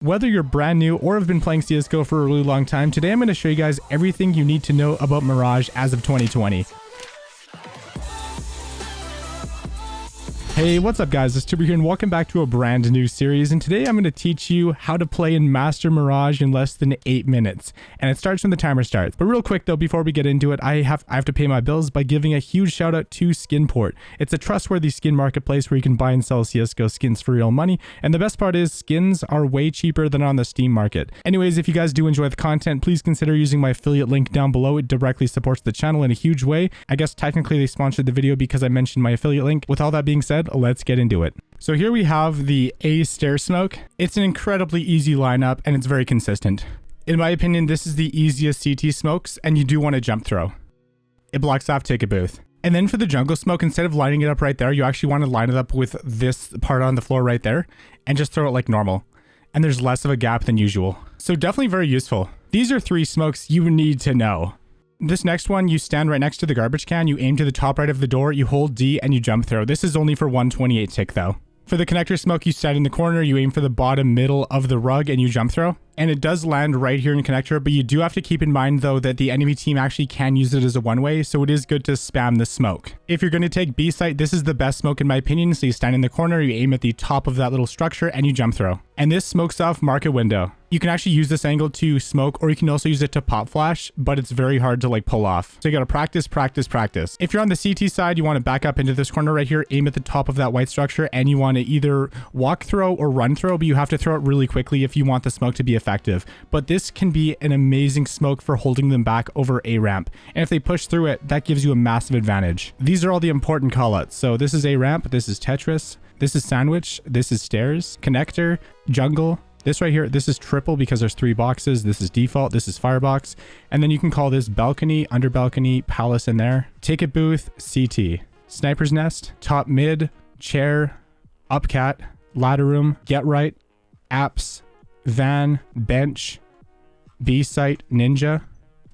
Whether you're brand new or have been playing CSGO for a really long time, today I'm going to show you guys everything you need to know about Mirage as of 2020. Hey, what's up guys, it's Tuber here and welcome back to a brand new series, and today I'm going to teach you how to play in Master Mirage in less than 8 minutes. And it starts when the timer starts. But real quick though, before we get into it, I have to pay my bills by giving a huge shout out to Skinport. It's a trustworthy skin marketplace where you can buy and sell CSGO skins for real money, and the best part is skins are way cheaper than on the Steam market. Anyways, if you guys do enjoy the content, please consider using my affiliate link down below. It directly supports the channel in a huge way. I guess technically they sponsored the video because I mentioned my affiliate link. With all that being said, let's get into it. So here we have the Stair Smoke. It's an incredibly easy lineup and it's very consistent. In my opinion, this is the easiest CT smokes, and you do want to jump throw. It blocks off ticket booth. And then for the jungle smoke, instead of lining it up right there, you actually want to line it up with this part on the floor right there and just throw it like normal. And there's less of a gap than usual. So definitely very useful. These are 3 smokes you need to know. This next one, you stand right next to the garbage can, you aim to the top right of the door, you hold D, and you jump throw. This is only for 128 tick though. For the connector smoke, you stand in the corner, you aim for the bottom middle of the rug, and you jump throw. And it does land right here in connector, but you do have to keep in mind though that the enemy team actually can use it as a one-way, so it is good to spam the smoke. If you're going to take B site, this is the best smoke in my opinion. So you stand in the corner, you aim at the top of that little structure, and you jump throw. And this smokes off market window. You can actually use this angle to smoke, or you can also use it to pop flash, but it's very hard to like pull off. So you got to practice, practice, practice. If you're on the CT side, you want to back up into this corner right here, aim at the top of that white structure, and you want to either walk throw or run throw, but you have to throw it really quickly if you want the smoke to be effective. But this can be an amazing smoke for holding them back over a ramp. And if they push through it, that gives you a massive advantage. These are all the important callouts. So this is a ramp, this is Tetris, this is sandwich, this is stairs, connector, jungle. This right here, this is triple because there's 3 boxes. This is default, this is firebox. And then you can call this balcony, under balcony, palace in there. Ticket booth, CT. Sniper's nest, top mid, chair, up cat, ladder room, get right, apps, van, bench, B site, ninja.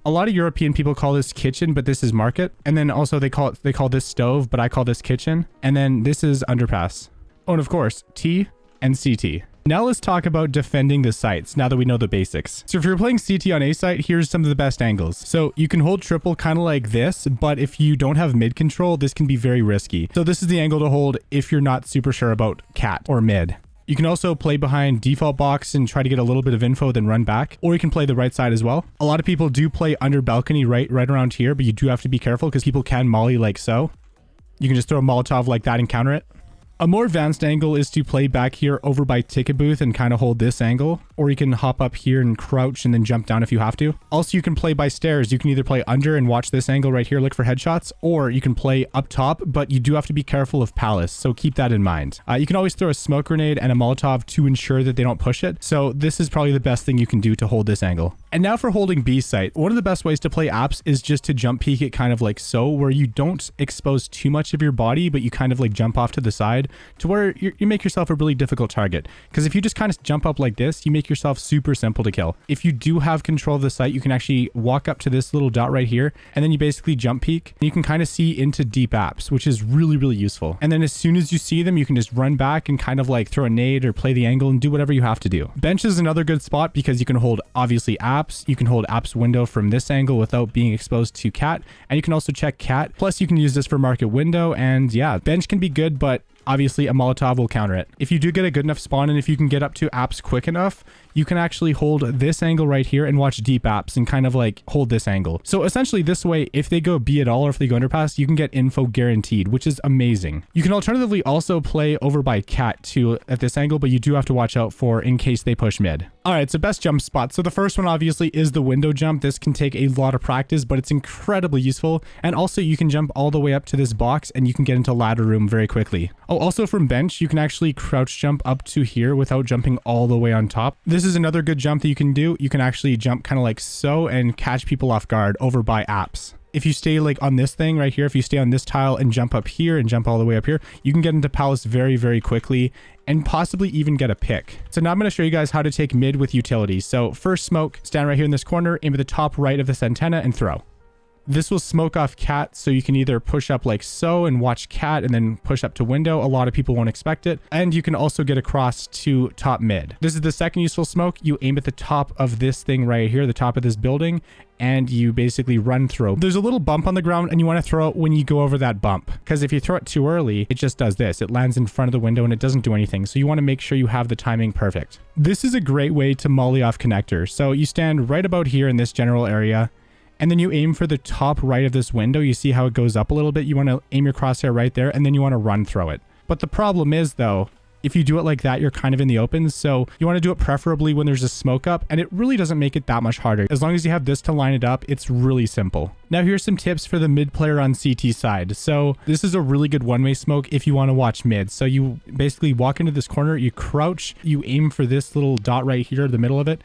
A lot of European people call this kitchen, but this is market. And then also they call this stove, but I call this kitchen. And then this is underpass. Oh, and of course, T and CT. Now let's talk about defending the sites now that we know the basics. So if you're playing CT on A site, here's some of the best angles. So you can hold triple kind of like this, but if you don't have mid control, this can be very risky. So this is the angle to hold if you're not super sure about cat or mid. You can also play behind default box and try to get a little bit of info, then run back, or you can play the right side as well. A lot of people do play under balcony right around here, but you do have to be careful because people can molly like so. You can just throw a Molotov like that and counter it. A more advanced angle is to play back here over by ticket booth and kind of hold this angle, or you can hop up here and crouch and then jump down if you have to. Also, you can play by stairs. You can either play under and watch this angle right here, look for headshots, or you can play up top, but you do have to be careful of palace, so keep that in mind. You can always throw a smoke grenade and a Molotov to ensure that they don't push it, so this is probably the best thing you can do to hold this angle. And now for holding B site, one of the best ways to play apps is just to jump peek it kind of like so, where you don't expose too much of your body, but you kind of like jump off to the side to where you make yourself a really difficult target. Because if you just kind of jump up like this, you make yourself super simple to kill. If you do have control of the site, you can actually walk up to this little dot right here, and then you basically jump peek. And you can kind of see into deep apps, which is really, really useful. And then as soon as you see them, you can just run back and kind of like throw a nade or play the angle and do whatever you have to do. Bench is another good spot because you can hold obviously apps. You can hold apps window from this angle without being exposed to cat. And you can also check cat. Plus you can use this for market window. And yeah, bench can be good, but obviously a Molotov will counter it. If you do get a good enough spawn and if you can get up to apps quick enough, you can actually hold this angle right here and watch deep apps and kind of like hold this angle. So essentially this way, if they go B at all or if they go underpass, you can get info guaranteed, which is amazing. You can alternatively also play over by cat too at this angle, but you do have to watch out for in case they push mid. All right, so best jump spot. So the first one obviously is the window jump. This can take a lot of practice, but it's incredibly useful. And also you can jump all the way up to this box and you can get into ladder room very quickly. Oh, also from bench, you can actually crouch jump up to here without jumping all the way on top. This is another good jump that you can do. You can actually jump kind of like so and catch people off guard over by apps. If you stay like on this thing right here, if you stay on this tile and jump up here and jump all the way up here, you can get into palace very, very quickly and possibly even get a pick. So now I'm going to show you guys how to take mid with utility. So first smoke, stand right here in this corner, aim at the top right of this antenna and throw. This will smoke off cat, so you can either push up like so and watch cat and then push up to window. A lot of people won't expect it. And you can also get across to top mid. This is the second useful smoke. You aim at the top of this thing right here, the top of this building, and you basically run through. There's a little bump on the ground and you want to throw it when you go over that bump, because if you throw it too early, it just does this. It lands in front of the window and it doesn't do anything. So you want to make sure you have the timing perfect. This is a great way to molly off connector. So you stand right about here in this general area, and then you aim for the top right of this window. You see how it goes up a little bit? You want to aim your crosshair right there, and then you want to run through it. But the problem is though, if you do it like that, you're kind of in the open. So you want to do it preferably when there's a smoke up, and it really doesn't make it that much harder. As long as you have this to line it up, it's really simple. Now here's some tips for the mid player on CT side. So this is a really good one-way smoke if you want to watch mid. So you basically walk into this corner, you crouch, you aim for this little dot right here, the middle of it,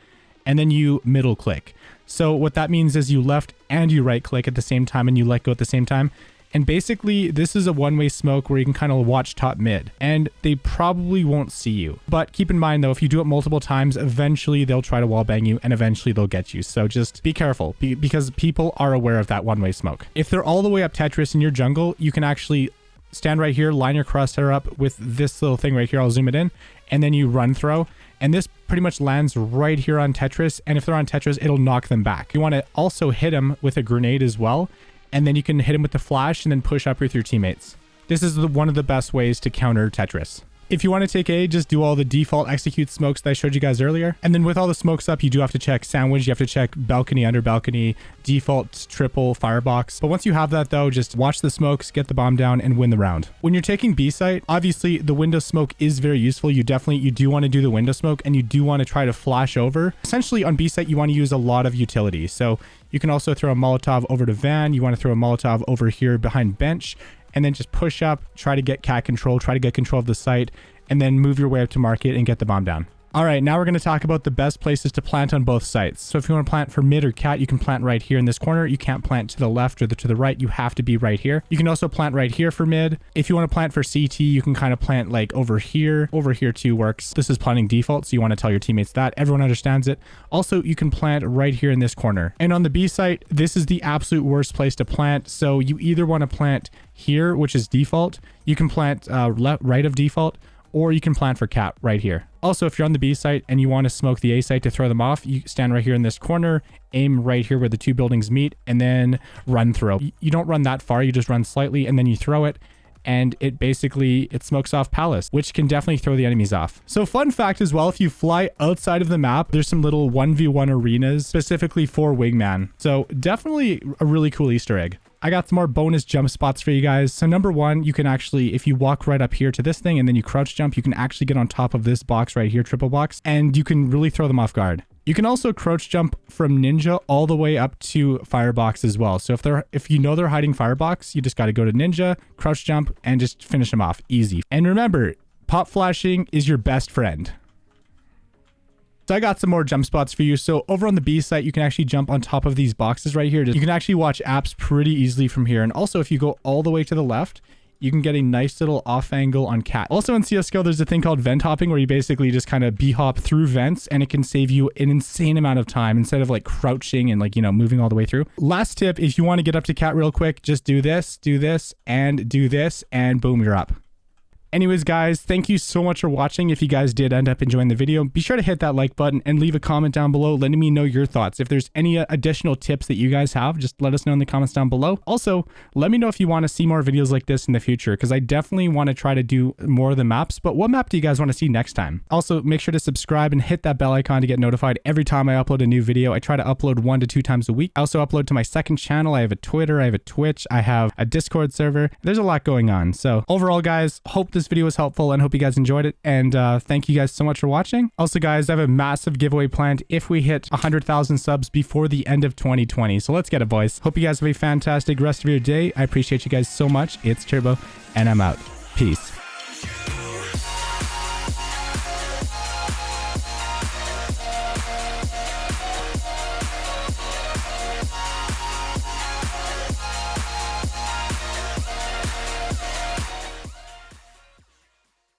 and then you middle click. So what that means is you left and you right click at the same time and you let go at the same time. And basically this is a one-way smoke where you can kind of watch top mid, and they probably won't see you. But keep in mind though, if you do it multiple times, eventually they'll try to wallbang you and eventually they'll get you. So just be careful because people are aware of that one-way smoke. If they're all the way up Tetris in your jungle, you can actually stand right here, line your crosshair up with this little thing right here. I'll zoom it in, and then you run throw. And this pretty much lands right here on Tetris. And if they're on Tetris, it'll knock them back. You want to also hit them with a grenade as well. And then you can hit them with the flash and then push up with your teammates. This is one of the best ways to counter Tetris. If you want to take A, just do all the default execute smokes that I showed you guys earlier. And then with all the smokes up, you do have to check sandwich. You have to check balcony, under balcony, default, triple, firebox. But once you have that though, just watch the smokes, get the bomb down, and win the round. When you're taking B site, obviously the window smoke is very useful. You do want to do the window smoke, and you do want to try to flash over. Essentially on B site, you want to use a lot of utility. So you can also throw a Molotov over to van. You want to throw a Molotov over here behind bench, and then just push up, try to get cat control, try to get control of the site, and then move your way up to market and get the bomb down. All right, now we're going to talk about the best places to plant on both sites. So if you want to plant for mid or cat, you can plant right here in this corner. You can't plant to the left or to the right. You have to be right here. You can also plant right here for mid. If you want to plant for CT, you can kind of plant like over here. Over here too works. This is planting default, so you want to tell your teammates that. Everyone understands it. Also, you can plant right here in this corner. And on the B site, this is the absolute worst place to plant. So you either want to plant here, which is default. You can plant right of default, or you can plant for cat right here. Also, if you're on the B site and you want to smoke the A site to throw them off, you stand right here in this corner, aim right here where the two buildings meet, and then run throw. You don't run that far, you just run slightly and then you throw it, and it smokes off palace, which can definitely throw the enemies off. So fun fact as well, if you fly outside of the map, there's some little 1v1 arenas specifically for wingman. So definitely a really cool Easter egg. I got some more bonus jump spots for you guys. So number one, you can actually, if you walk right up here to this thing and then you crouch jump, you can actually get on top of this box right here, triple box, and you can really throw them off guard. You can also crouch jump from ninja all the way up to firebox as well. So if you know they're hiding firebox, you just got to go to ninja, crouch jump, and just finish them off. Easy. And remember, pop flashing is your best friend. So I got some more jump spots for you. So over on the B site, you can actually jump on top of these boxes right here. You can actually watch apps pretty easily from here. And also if you go all the way to the left, you can get a nice little off angle on cat. Also in CSGO, there's a thing called vent hopping where you basically just kind of B-hop through vents, and it can save you an insane amount of time instead of like crouching and like, you know, moving all the way through. Last tip, if you want to get up to cat real quick, just do this, and do this, and boom, you're up. Anyways, guys, thank you so much for watching. If you guys did end up enjoying the video, be sure to hit that like button and leave a comment down below letting me know your thoughts. If there's any additional tips that you guys have, just let us know in the comments down below. Also, let me know if you want to see more videos like this in the future, because I definitely want to try to do more of the maps. But what map do you guys want to see next time? Also, make sure to subscribe and hit that bell icon to get notified every time I upload a new video. I try to upload 1 to 2 times a week. I also upload to my second channel. I have a Twitter, I have a Twitch, I have a Discord server. There's a lot going on. So overall, guys, hope this video was helpful and hope you guys enjoyed it. And thank you guys so much for watching. Also, guys, I have a massive giveaway planned if we hit 100,000 subs before the end of 2020. So let's get it, boys. Hope you guys have a fantastic rest of your day. I appreciate you guys so much. It's Turbo, and I'm out. Peace.